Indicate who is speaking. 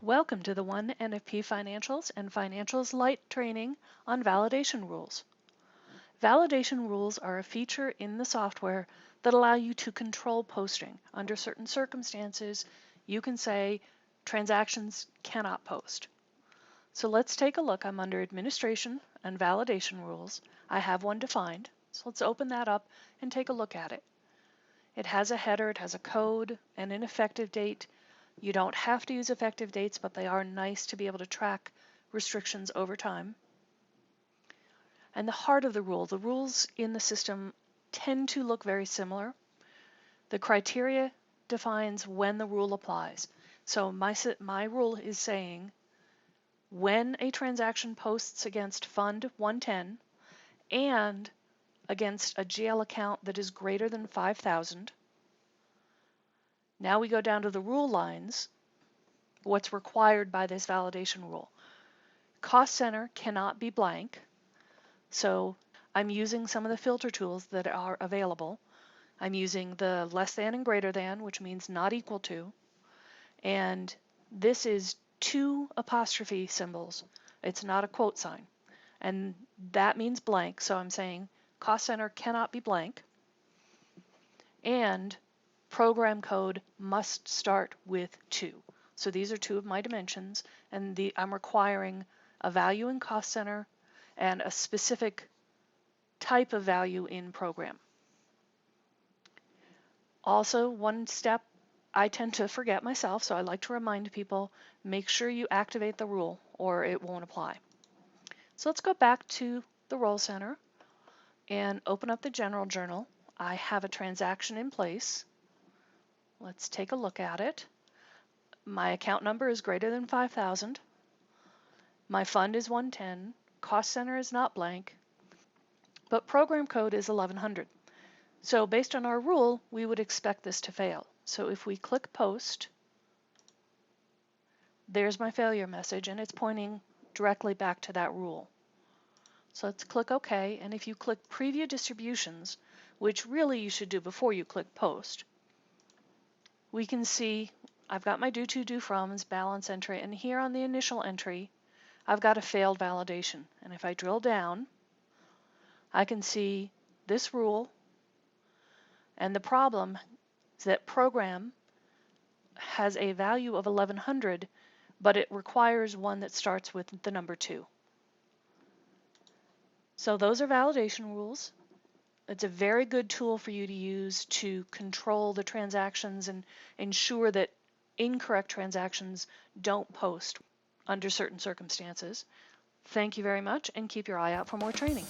Speaker 1: Welcome to the One NFP Financials and Financials Lite training on validation rules. Validation rules are a feature in the software that allow you to control posting. Under certain circumstances, you can say transactions cannot post. So let's take a look. I'm under Administration and Validation Rules. I have one defined. So let's open that up and take a look at it. It has a header, it has a code, and an effective date. You don't have to use effective dates, but they are nice to be able to track restrictions over time. And the heart of the rules in the system tend to look very similar. The criteria defines when the rule applies. So my rule is saying when a transaction posts against Fund 110 and against a GL account that is greater than 5,000. Now we go down to the rule lines, what's required by this validation rule. Cost center cannot be blank, so I'm using some of the filter tools that are available. I'm using the less than and greater than, which means not equal to, and this is 2 apostrophe symbols. It's not a quote sign, and that means blank, so I'm saying cost center cannot be blank, and program code must start with 2. So these are 2 of my dimensions, and I'm requiring a value in cost center and a specific type of value in program. Also, one step I tend to forget myself, so I like to remind people, make sure you activate the rule or it won't apply. So let's go back to the Role Center and open up the General Journal. I have a transaction in place. Let's take a look at it. My account number is greater than 5,000. My fund is 110. Cost center is not blank, but program code is 1100. So based on our rule, we would expect this to fail. So if we click Post, there's my failure message, and it's pointing directly back to that rule. So let's click OK, and if you click Preview Distributions, which really you should do before you click Post, we can see I've got my due to, due from's balance entry, and here on the initial entry, I've got a failed validation. And if I drill down, I can see this rule, and the problem is that program has a value of 1100, but it requires one that starts with the number 2. So those are validation rules. It's a very good tool for you to use to control the transactions and ensure that incorrect transactions don't post under certain circumstances. Thank you very much, and keep your eye out for more training.